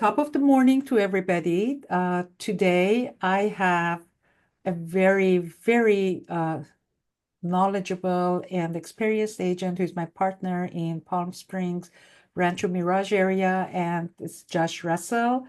top of the morning to everybody. Today, I have a very knowledgeable and experienced agent who's my partner in Palm Springs, Rancho Mirage area, and it's Josh Russell.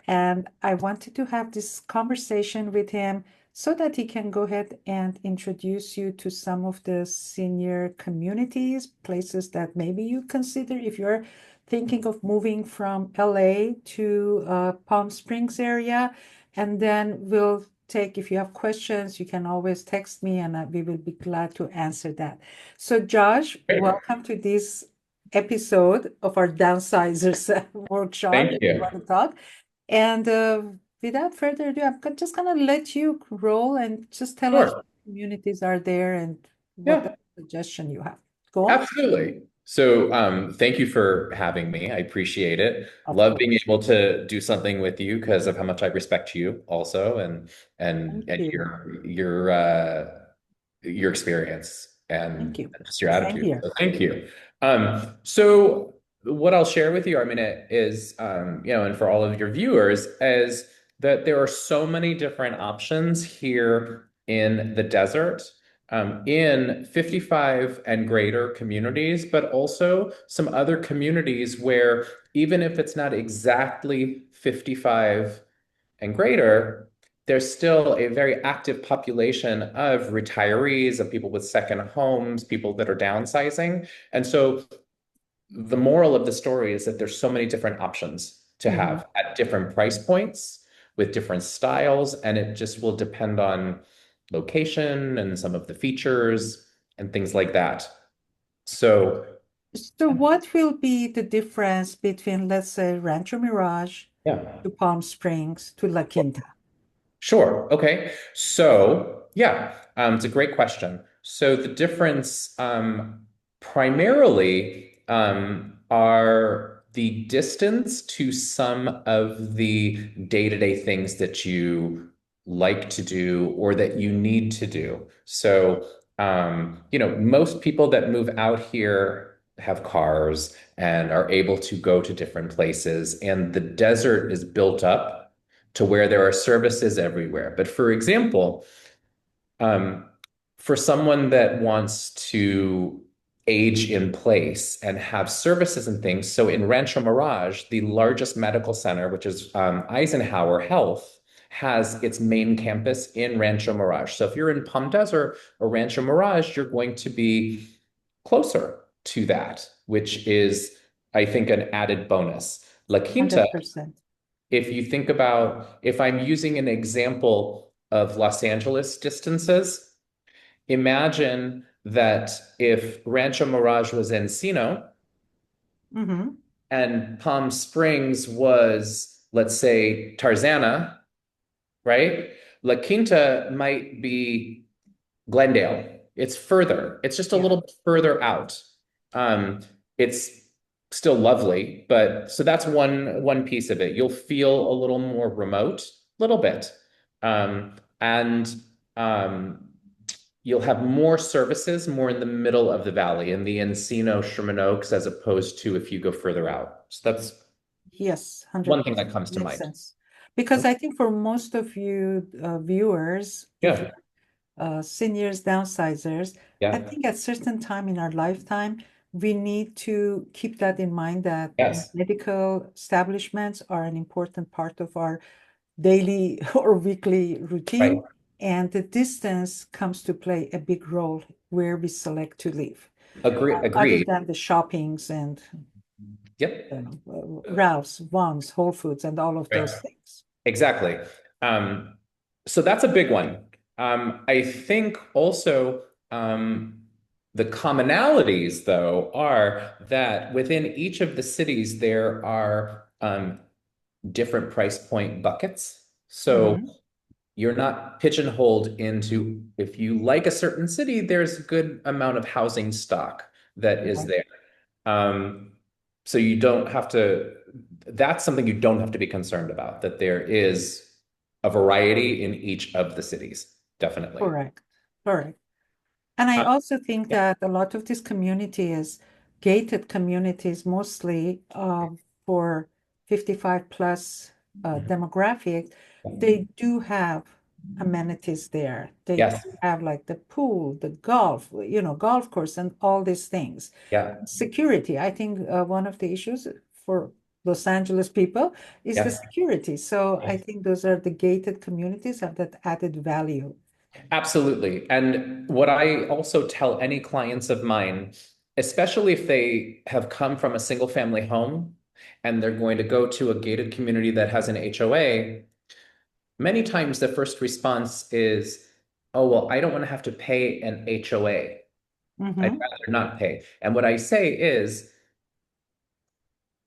And I wanted to have this conversation with him so that he can go ahead and introduce you to some of the senior communities, places that maybe you consider if you're thinking of moving from LA to Palm Springs area. And then we'll take, if you have questions, you can always text me and we will be glad to answer that. So Josh, Great. welcome to this episode of our Downsizers workshop, Thank if you you. want to talk. And without further ado, just gonna let you roll and just tell us Sure. what communities are there and what Yeah, suggestion you have. Go on. absolutely. So, thank you for having me. I appreciate it. Of Love being course. able to do something with you because of how much I respect you also and and Thank and you. your experience Thank and you. just your Same attitude. here. So thank you. So what I'll share with you, I mean, it is and for all of your viewers, is that there are so many different options here in the desert in 55 and greater communities, but also some other communities where even if it's not exactly 55 and greater, there's still a very active population of retirees, of people with second homes, people that are downsizing. And so the moral of the story is that there's so many different options to Mhm. have at different price points with different styles, and it just will depend on location and some of the features and things like that. So, So what will be the difference between, let's say, Rancho Mirage yeah. to Palm Springs to La Quinta? Sure. Okay. So, yeah, it's a great question. So the difference primarily are the distance to some of the day-to-day things that you like to do or that you need to do. So, most people that move out here have cars and are able to go to different places, and the desert is built up to where there are services everywhere. But for example, um, for someone that wants to age in place and have services and things, so in Rancho Mirage, the largest medical center, which is Eisenhower Health, has its main campus in Rancho Mirage. So if you're in Palm Desert or Rancho Mirage, you're going to be closer to that, which is, I think, an added bonus. La Quinta, 100%. if you think about, if I'm using an example of Los Angeles distances, imagine that if Rancho Mirage was Encino Mm-hmm. and Palm Springs was, let's say, Tarzana, right? La Quinta might be Glendale. It's further. It's just a Yeah. little bit further out. It's still lovely, but so that's one piece of it. You'll feel a little more remote, a little bit, and um, you'll have more services more in the middle of the valley in the Encino Sherman Oaks as opposed to if you go further out. So that's Yes, one thing 100%. that comes to Makes mind. sense. Because I think for most of you viewers, if Yeah, seniors, downsizers, I yeah, think at certain time in our lifetime, we need to keep that in mind that yes, medical establishments are an important part of our daily or weekly right. routine, and the distance comes to play a big role where we select to live, other Agreed. than the shoppings and Yep. Ralph's, Vons, Whole Foods, and all of Right. those things. Exactly. Um, so that's a big one. I think also the commonalities, though, are that within each of the cities, there are different price point buckets. So Mhm. you're not pigeonholed into, if you like a certain city, there's a good amount of housing stock that is Right. there. Um, so you don't have to, that's something you don't have to be concerned about, that there is a variety in each of the cities, definitely. Correct. Correct. And I Uh, also think yeah, that a lot of this community is gated communities, mostly for 55 plus Mhm. demographic, they do have amenities there. They Yes. do have like the pool, the golf, golf course, and all these things. Yeah. Security, I think one of the issues for Los Angeles people is the Yeah. security. So I Yes. think those are the gated communities have that added value. Absolutely. And what I also tell any clients of mine, especially if they have come from a single family home and they're going to go to a gated community that has an HOA, many times the first response is, oh, well, I don't want to have to pay an HOA. I'd Mm-hmm. rather not pay. And what I say is,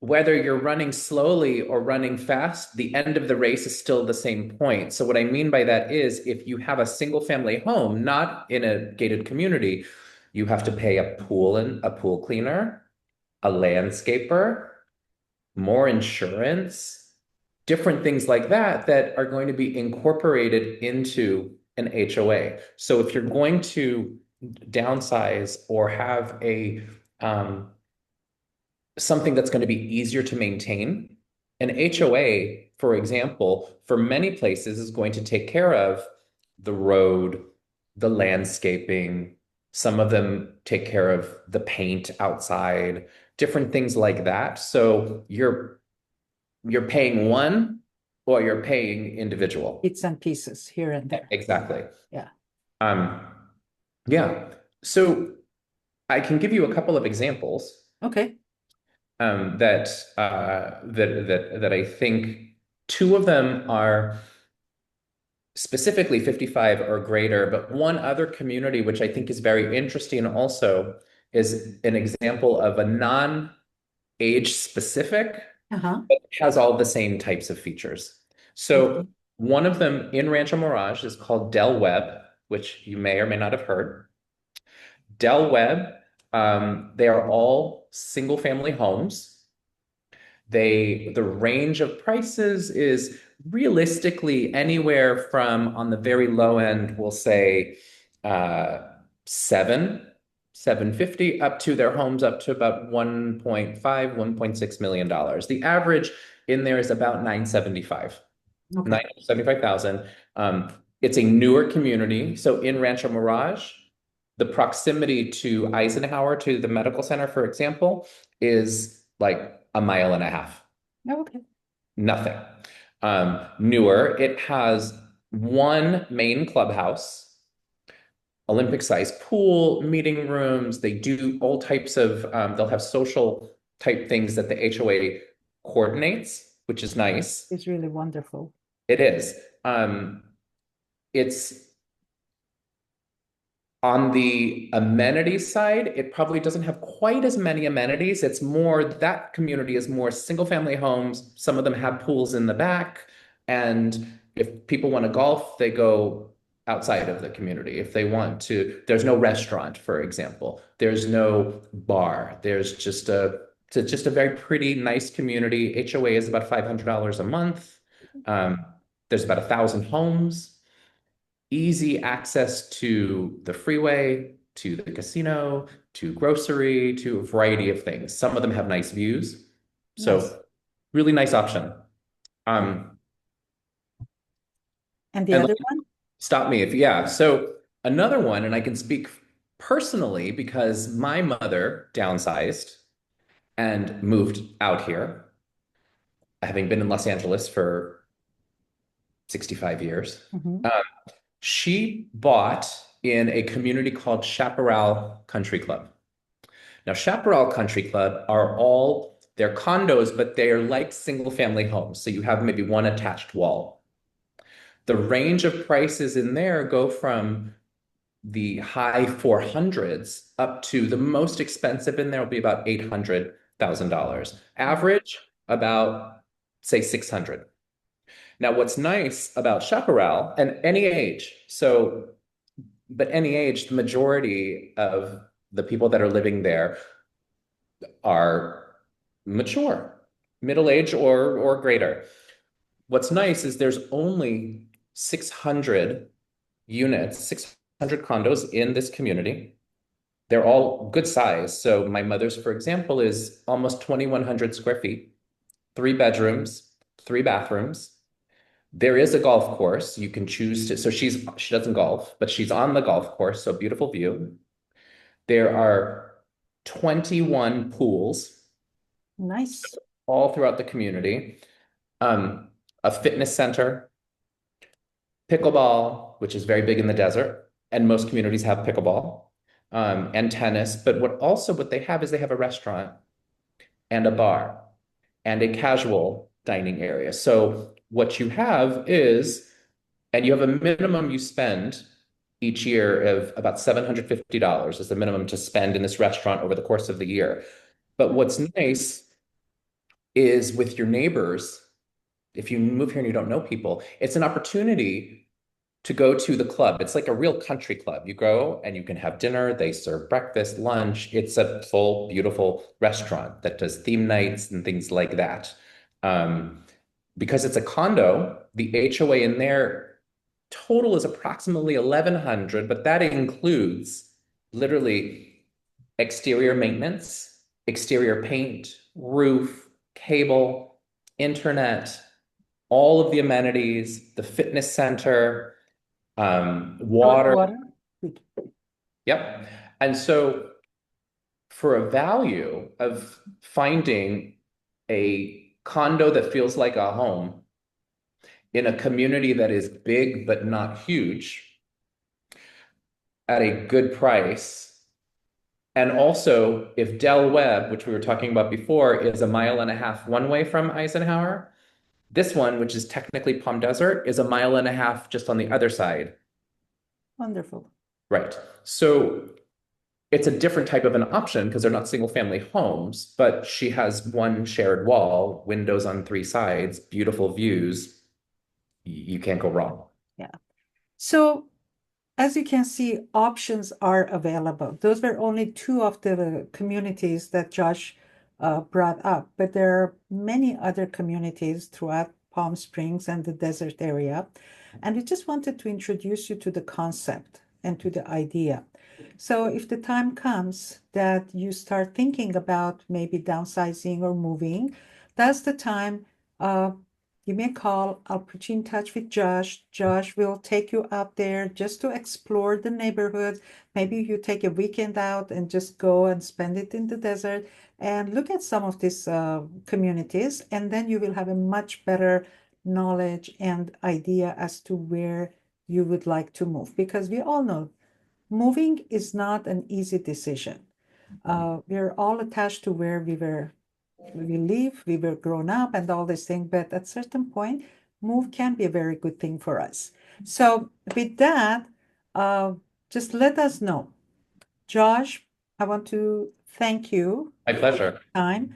whether you're running slowly or running fast, the end of the race is still the same point. So what I mean by that is if you have a single family home, not in a gated community, you have to pay a pool and a pool cleaner, a landscaper, more insurance, different things like that that are going to be incorporated into an HOA. So if you're going to downsize or have a something that's going to be easier to maintain. An HOA, for example, for many places is going to take care of the road, the landscaping. Some of them take care of the paint outside, different things like that. So you're paying one or you're paying individual. Bits and pieces here and there. Exactly. Yeah. Um, yeah. So I can give you a couple of examples. Okay. That I think two of them are specifically 55 or greater, but one other community which I think is very interesting also is an example of a non-age specific, Uh-huh. but has all the same types of features. So Okay. one of them in Rancho Mirage is called Del Webb, which you may or may not have heard. Del Webb, they are all single family homes. The range of prices is realistically anywhere from on the very low end, we'll say uh, seven, 750 up to their homes up to about 1.5, $1.6 million. The average in there is about 975, Okay. 975,000. It's a newer community. So in Rancho Mirage, the proximity to Eisenhower, to the medical center, for example, is like a mile and a half. Okay. Nothing. Newer, it has one main clubhouse, Olympic-sized pool, meeting rooms. They do all types of, they'll have social type things that the HOA coordinates, which is nice. It's really wonderful. It is. It's On the amenity side, it probably doesn't have quite as many amenities. It's more, that community is more single family homes. Some of them have pools in the back. And if people want to golf, they go outside of the community. If they want to, there's no restaurant, for example. There's no bar. It's just a very pretty, nice community. HOA is about $500 a month. Um, there's about 1,000 homes, easy access to the freeway, to the casino, to grocery, to a variety of things. Some of them have nice views. Nice. So really nice option. Um, And the and other one? stop me if, yeah. So another one, and I can speak personally because my mother downsized and moved out here, having been in Los Angeles for 65 years. Mm-hmm. Um, she bought in a community called Chaparral Country Club. Now, Chaparral Country Club are all, they're condos, but they are like single family homes. So you have maybe one attached wall. The range of prices in there go from the high 400s up to the most expensive in there will be about $800,000. Average about, say, 600. Now, what's nice about Chaparral, and any age, but any age, the majority of the people that are living there are mature, middle age or greater. What's nice is there's only 600 units, 600 condos in this community. They're all good size. So my mother's, for example, is almost 2,100 square feet, three bedrooms, three bathrooms. There is a golf course. You can choose to, so she doesn't golf, but she's on the golf course, so beautiful view. There are 21 pools Nice. all throughout the community. A fitness center, pickleball, which is very big in the desert, and most communities have pickleball, and tennis. But what they have is they have a restaurant and a bar and a casual dining area. So what you have is, and you have a minimum you spend each year of about $750 is the minimum to spend in this restaurant over the course of the year. But what's nice is with your neighbors, if you move here and you don't know people, it's an opportunity to go to the club. It's like a real country club. You go and you can have dinner. They serve breakfast, lunch. It's a full, beautiful restaurant that does theme nights and things like that. Um, because it's a condo, the HOA in there total is approximately 1,100, but that includes literally exterior maintenance, exterior paint, roof, cable, internet, all of the amenities, the fitness center, Hot water. water. Good. Yep. And so for a value of finding a condo that feels like a home in a community that is big but not huge at a good price. And also, if Del Webb, which we were talking about before, is a mile and a half one way from Eisenhower, this one, which is technically Palm Desert, is a mile and a half just on the other side. Wonderful. Right. So it's a different type of an option because they're not single family homes, but she has one shared wall, windows on three sides, beautiful views. You can't go wrong. Yeah. So as you can see, options are available. Those were only two of the communities that Josh brought up, but there are many other communities throughout Palm Springs and the desert area. And we just wanted to introduce you to the concept and to the idea. So if the time comes that you start thinking about maybe downsizing or moving, that's the time. Give me a call. I'll put you in touch with Josh. Josh will take you out there just to explore the neighborhood. Maybe you take a weekend out and just go and spend it in the desert and look at some of these communities. And then you will have a much better knowledge and idea as to where you would like to move. Because we all know moving is not an easy decision. We're all attached to where we live, we were grown up and all this thing, but at certain point, move can be a very good thing for us. So with that, uh, just let us know. Josh, I want to thank you My for your pleasure. time.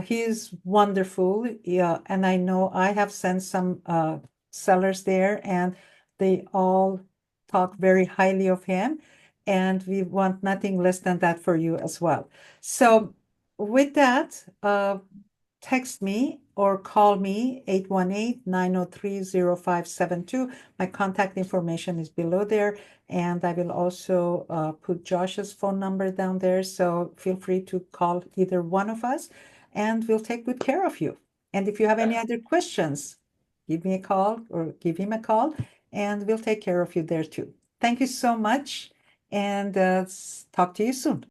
He is wonderful. Yeah, and I know I have sent some sellers there and they all talk very highly of him. And we want nothing less than that for you as well. So with that, text me or call me 818-903-0572. My contact information is below there. And I will also put Josh's phone number down there. So feel free to call either one of us and we'll take good care of you. And if you have any other questions, give me a call or give him a call and we'll take care of you there too. Thank you so much and talk to you soon.